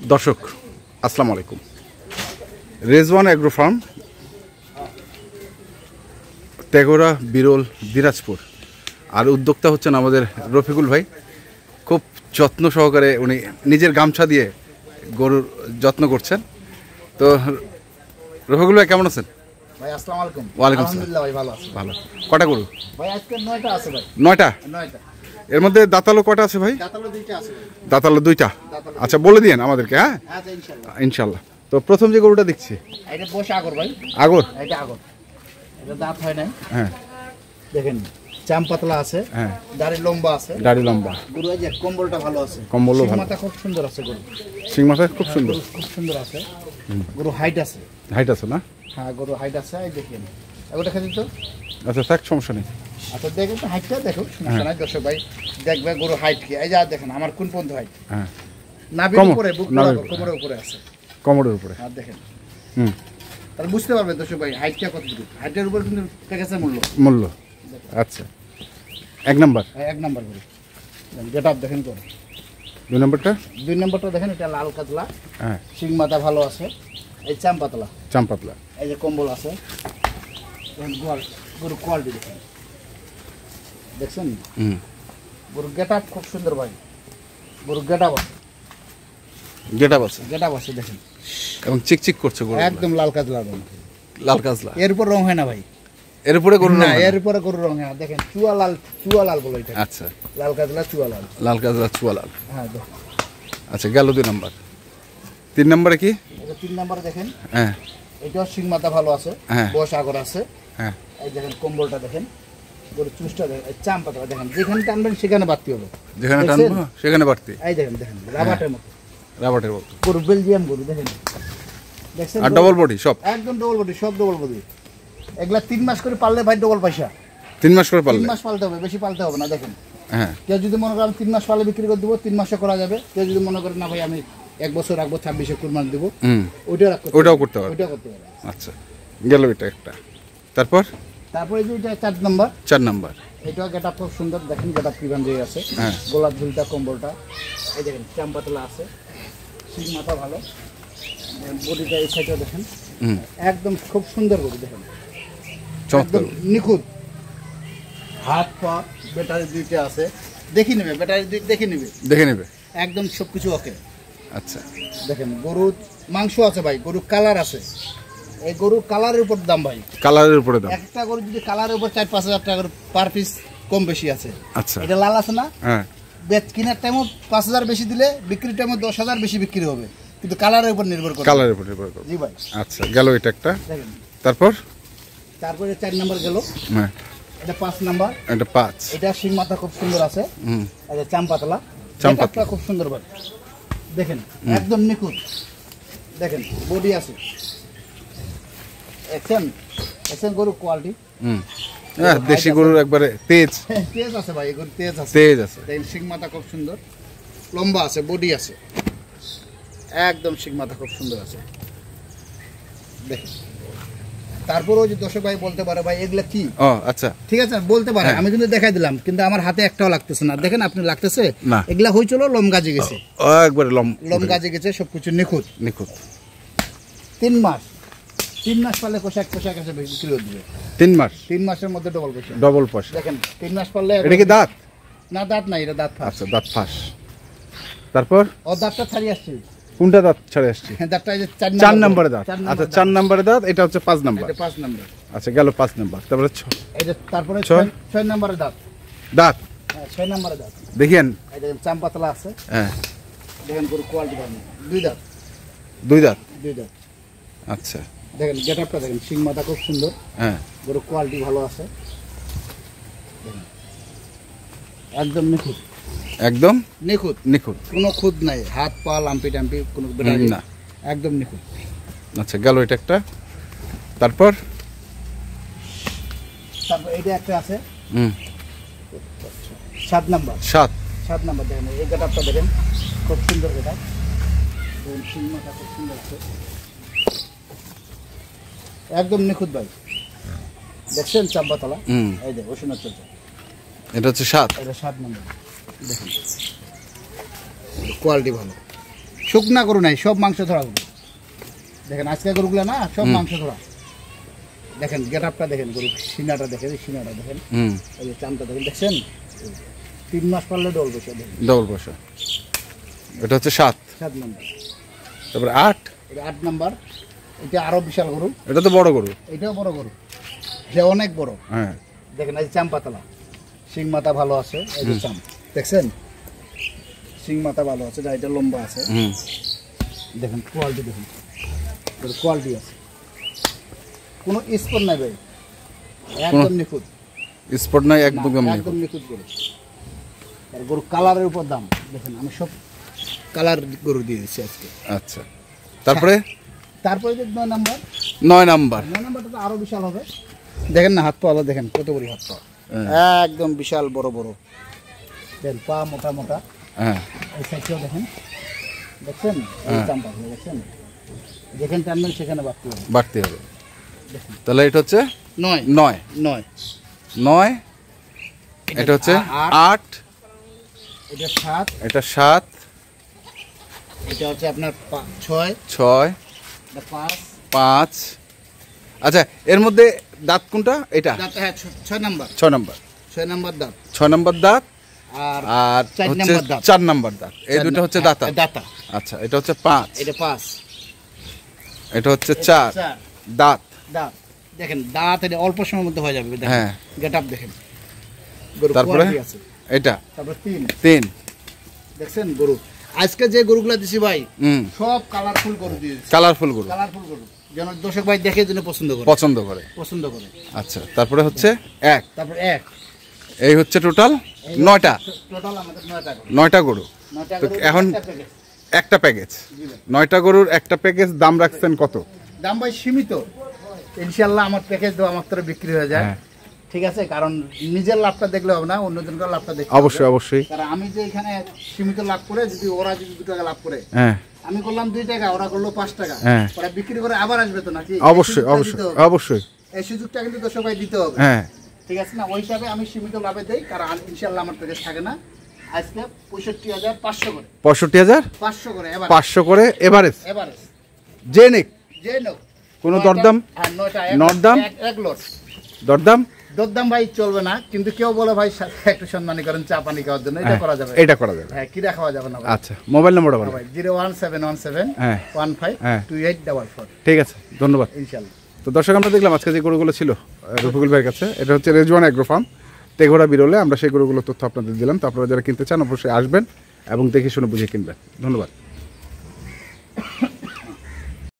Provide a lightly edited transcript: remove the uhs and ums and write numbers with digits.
দর্শক আসসালামু আলাইকুম। রেজওয়ান এগ্রো ফার্ম, তেগোরা, বিরল, দিনাজপুর। আর উদ্যোক্তা হচ্ছেন আমাদের রফিকুল ভাই। খুব যত্ন সহকারে উনি নিজের গামছা দিয়ে গরুর যত্ন করছেন। তো রফিকুল ভাই কেমন আছেন? ভাই আসসালামু আলাইকুম। ওয়ালাইকুম আসসালাম। আলহামদুলিল্লাহ ভাই, ভালো আছি। ভালো। কটা গরু? ভাই আজকে 9টা আছে ভাই। 9টা? 9টা। এর মধ্যে দাঁতালো কটা আছে ভাই? দাঁতালো 2টা আছে ভাই। দাঁতালো 2টা। আচ্ছা বলে দিয়েন আমাদেরকে। হ্যাঁ আচ্ছা ইনশাআল্লাহ। ইনশাআল্লাহ। তো প্রথম যে গরুটা দেখছি, এটা বসে আগর ভাই। আগর? এটা আগর। এটা দাঁত হয় নাই। হ্যাঁ দেখেন চাম পাতলা আছে। হ্যাঁ, দাড়ি লম্বা আছে। দাড়ি লম্বা। গরু এই যে কম্বলটা ভালো আছে। কম্বলও ভালো। মাথা খুব সুন্দর আছে গরু। সিং মাথা খুব সুন্দর। খুব সুন্দর আছে। গরু হাইট আছে। হাইট আছে না? হ্যাঁ গরু হাইট আছে। এই দেখেন এগুলো খালি তো। আচ্ছা থাক, সমস্যা নেই। আচ্ছা দেখেন তো হাইটটা দেখো, সমস্যা নাই দর্শক ভাই। দেখবে গরু হাইট কি। এই যে দেখেন আমার কোন পর্যন্ত হাইট। হ্যাঁ, নাভির উপরে, বুক কোমরের উপরে আছে। কোমরের উপরে। আর দেখেন হুম, তাহলে বুঝতে পারবেন দর্শক ভাই হাইটটা কতটুকু। হাইটের উপর কিন্তু প্যাকেজের মূল্য। আচ্ছা, 1 নাম্বার। 1 নাম্বার করে গেটআপ দেখেন করে। 2 নাম্বারটা? 2 নাম্বারটা দেখেন, এটা লাল কাতলা। হ্যাঁ, শিং মাথা ভালো আছে। এই চাম পাতলা, চাম পাতলা। এই যে কম্বল আছে। গরু কোয়ালিটি দেখেন, দেখছেন? হুম, গরু গেটআপ খুব সুন্দর ভাই। গরু গেটআপ আছে, গেটআপ আছে। গেটআপ আছে দেখেন। এবং চিকচিক করছে গরু, একদম লাল কাতলা রং। লাল কাজলা। এর উপর রং হয় না ভাই। এর উপরে গরু না, না? এর উপরে গরু রং হয় না। দেখেন চুয়া লাল বলে এটা। আচ্ছা, লাল কাতলা চুয়া লাল। লাল কাজলা, চুয়া লাল। হ্যাঁ দেখেন। আচ্ছা গেল 2 নাম্বার। 3 নাম্বারে কি? এটা 3 নাম্বারে দেখেন। হ্যাঁ এটাও শিং মাথা ভালো আছে। হ্যাঁ, বয়স আগর আছে। হ্যাঁ, এই দেখেন কম্বলটা দেখেন, গরু চুষটা দেখেন, চাম পাতা দেখেন, যেখানে টানবেন সেখানে বাড়তি হবে। যেখানে টানবো সেখানে বাড়তি। এই দেখেন রাবাটের মতো। রাবারের মতো গরু, বেলজিয়াম গরু দেখেন, দেখছেন? আর ডবল বডি সব? একদম ডবল বডি, সব ডবল বডি। এগুলা 3 মাস করে পাললে ভাই ডবল পয়সা। 3 মাস করে 3 পারলে? মাস পালতে হবে, বেশি পালতে হবে না। দেখেন হ্যাঁ, কেউ যদি মনে করেন 3 মাস পালে বিক্রি করে দেবো, 3 মাসে করা যাবে। কেউ যদি মনে করেন না ভাই আমি 1 বছর রাখবো, 26-এ কুরবানি দেবো, ওটাও করতে পারবে। ওইটাও করতে পারবে। আচ্ছা গেল এটা একটা। তারপরে যে এটা 4 নাম্বার। 4 নাম্বার। এটাও গেটআপ খুব সুন্দর। দেখেন গেটআপ কি বান্ধে আছে। হ্যাঁ, গোলাপ ঝুলটা, কম্বলটা এই দেখেন, চাম পাতলা আছে। শিং মাথা ভালো। বডিটা এই সাইডে দেখেন, একদম খুব সুন্দর গরু। দেখেন চমৎকার, নিখুঁত। হাত পা ব্যাটারি 2টা আছে। দেখে নেবে, ব্যাটারি দেখে নেবে একদম সবকিছু ওকে। আচ্ছা দেখেন গরু মাংস আছে ভাই, গরু কালার আছে। এই গরু কালারের উপর দাম ভাই, কালারের উপরে দাম। একটা গরু যদি কালারের উপর 4-5 হাজার টাকা পার পিস কম বেশি আছে। আচ্ছা, এটা লাল আছে না? হ্যাঁ, কেনার টাইমও 5,000 বেশি দিলে বিক্রির টাইমে 10,000 বেশি বিক্রি হবে, কিন্তু কালারের উপর নির্ভর করে। কালারের উপর নির্ভর করে। জি ভাই। আচ্ছা গেল এটা একটা। দেখেন তারপরে 4 নাম্বার গেল। হ্যাঁ, এটা 5 নাম্বার। এটা 5। এটা শিং মাথা খুব সুন্দর আছে। এটা চাম পাতলা, খুব সুন্দর ভাই। দেখেন একদম নিখুঁত। দেখেন বডি আছে। দেখছেন গরু কোয়ালিটি। হ্যাঁ, দেশি গরুর একবারে তেজ আছে ভাই, গরু তেজ আছে। দেখেন শিং মাথা খুব সুন্দর, লম্বা আছে, বডি আছে। একদম শিং মাথা খুব সুন্দর আছে। দেখেন তারপরেও যে দর্শক ভাই বলতে পারে ভাই এগুলা কি। আচ্ছা ঠিক আছে, বলতে পারে। আমি কিন্তু দেখাই দিলাম, কিন্তু আমার হাতে একটাও লাগতেছে না। দেখেন আপনি লাগতেছে না? এগুলা হইছিল লম গাজে গেছে, একবারে লম গাজে গেছে, সবকিছু নিখুঁত। 3 মাস পালে পোশাক এসে বিক্রি করে দিবে। 3 মাসের মধ্যে ডবল পয়সা। দেখেন 3 মাস পারলে। এটা কি দাঁত? না দাঁত নাই, এটা দাঁত ফাঁস। আচ্ছা দাঁত ফাঁস। তারপর দাঁতটা ছাড়িয়ে আসছে। কোনটা দাঁত ছাড়ে আসছে? দাঁতটা এই যে 4 নম্বরে দাঁত। আচ্ছা 4 নম্বরে দাঁত। এটা হচ্ছে 5 নাম্বার। এটা 5 নাম্বার। আচ্ছা গেল 5 নাম্বার। তারপরে তারপরে 6 নম্বরে দাঁত। হ্যাঁ 6 নম্বরে দাঁত। দেখেন এই দেখেন চাম পাতলা আছে। হ্যাঁ, দেখেন গরু কোয়ালিটি ভালো। 2 দাঁত। 2 দাঁত। আচ্ছা দেখেন গেটআপটা দেখেন, শিং মাথা খুব সুন্দর। হ্যাঁ, গরু কোয়ালিটি ভালো আছে। একদম নিখুঁত, কোনো খুঁত নাই। হাত পা লাম্পি টাম্পি কোনো না, একদম নিখুঁত। আচ্ছা গেল এটা একটা। তারপর এটা একটা আছে 7 নাম্বার। 7 নাম্বার দেখেন, এই গেটআপটা দেখেন খুব সুন্দর। গেটআপ শিং মাথা খুব সুন্দর আছে, একদম নিখুঁত ভাই। দেখছেন চাম্পাতলা? এই দেখ ওষুধ চলছে। এটা হচ্ছে 7। এটা 7 নম্বর। দেখেন কোয়ালিটি ভালো। শুকনা গরু নাই, সব মাংস ধরা গরু। দেখেন আজকে গরুগুলো না সব মাংস ধরা। দেখেন গেট আপটা দেখেন, গরু সিনাটা দেখেন, এই সিনাটা দেখেন, এই যে চামটা দেখেন, দেখছেন 3 মাস পারলে ডল বসে দেখেন। ডবল বসা। এটা হচ্ছে 7 নম্বর। তারপরে 8 এটা 8 নাম্বার। এটা আরো বিশাল গরু। এটা তো বড় গরু। এটাও বড় গরু, এটা অনেক বড়। হ্যাঁ দেখেন এই চাম পাতলা, সিং মাথা ভালো আছে, এই যে চাম দেখছেন সিং মাথা ভালো আছে, এটা লম্বা আছে। দেখেন কোয়ালিটি, দেখেন কোয়ালিটি আছে, কোনো স্পট নাই ভাই, একদম নিখুঁত স্পট নাই, একদম একদম নিখুঁত গরু। আর গরু কালারের উপর দাম দেখেন, আমি সব কালার গরু দিয়ে দিচ্ছি আজকে। আচ্ছা তারপরে যে 9 নাম্বার। 9 নাম্বার। 9 নাম্বারটা তো আরো বিশাল হবে। দেখেন না হাত পা, দেখেন কত বড় হাত পা, একদম বিশাল বড় বড়। দেখেন পা মোটা মোটা। হ্যাঁ এই সাইডটাও দেখেন, দেখছেন এই চামটা দেখছেন, যেখানে টানবেন সেখানে বাড়তে হবে। তাহলে এটা হচ্ছে 9 9 9 9, এটা হচ্ছে 8, এটা 7, এটা 7, এটা হচ্ছে আপনার 6, 6, এটা 5, 5। আচ্ছা এর মধ্যে দাঁত কোনটা? এটা দাঁত, হ্যাঁ 6 নাম্বার। 6 নাম্বার। 6 নাম্বার দাঁত। 6 নাম্বার দাঁত আর আর 4 হচ্ছে নাম্বার দাঁত। 4 নাম্বার দাঁত। এই দুটো হচ্ছে দাঁতা। দাঁতা। আচ্ছা এটা হচ্ছে 5, এটা 5, এটা হচ্ছে 4 দাঁত। দাঁত দেখেন, দাঁত এটা অল্প সময়ের মধ্যে হয়ে যাবে। দেখেন হ্যাঁ গেটআপ দেখেন, গরু তারপরে quality আছে। এটা তারপর 3 দেখছেন গরু। আজকে যে গরুগুলা দিছি ভাই সব কালারফুল গরু দিয়েছি, কালারফুল গরু, কালারফুল গরু, যেন দর্শক ভাই দেখে যেন পছন্দ করে। পছন্দ করে। আচ্ছা তারপরে হচ্ছে 1, তারপর 1, এই হচ্ছে টোটাল 9টা। টোটাল আমাদের 9টা গরু। 9টা গরু। 9টা তো গরু এখন একটা প্যাকেজ, 9টা গরুর একটা প্যাকেজ দাম রাখছেন কত? দাম ভাই সীমিত, ইনশাআল্লাহ আমার প্যাকেজ দেওয়া মাত্র বিক্রি হয়ে যায়। ঠিক আছে, কারণ নিজের লাভটা দেখলে হবে না, অন্যজনকার লাভটা দেখতে হবে। অবশ্যই অবশ্যই। কারণ আমি যে এখানে সীমিত লাভ করে, যদি ওরা যদি 2 টাকা লাভ করে, হ্যাঁ আমি করলাম 2 টাকা, ওরা করলো 5 টাকা, হ্যাঁ ওরা বিক্রি করে আবার আসবে তো নাকি? অবশ্যই অবশ্যই অবশ্যই। এই সুযোগটা কিন্তু দর্শক ভাই দিতে হবে। হ্যাঁ ঠিক আছে না, ওই হিসাবে আমি সীমিত লাভে দেই, কারণ ইনশাআল্লাহ আমার প্যাকেজ থাকে না। আজকে 65,500 করে, 65,500 করে 500 করে এভারেজ। এভারেজ যে নিক যে নো কোনো দরদাম? হ্যাঁ 9টা নরদাম? এক লট দরদাম? দরদাম ভাই চলবে না, কিন্তু কেউ বলে ভাই একটু সম্মানী করেন চা পানি খাওয়ার জন্য, এটা করা যাবে। এটা করা যাবে। হ্যাঁ কিরা খাওয়া যাবে না ভাই। আচ্ছা মোবাইল নাম্বারটা বলুন। ভাই 01717 হ্যাঁ 152844। ঠিক আছে ধন্যবাদ। ইনশাআল্লাহ। তো দর্শক আমরা দেখলাম আজকে যে গরুগুলো ছিল রফিকুল ভাইয়ের কাছে, এটা হচ্ছে রেজওয়ান এগ্রো ফার্ম তেঘোড়া বিরলে। আমরা সেই গরুগুলো তথ্য আপনাদের দিলাম। তো আপনারা যারা কিনতে চান অবশ্যই আসবেন এবং দেখে শুনে বুঝে কিনবেন। ধন্যবাদ।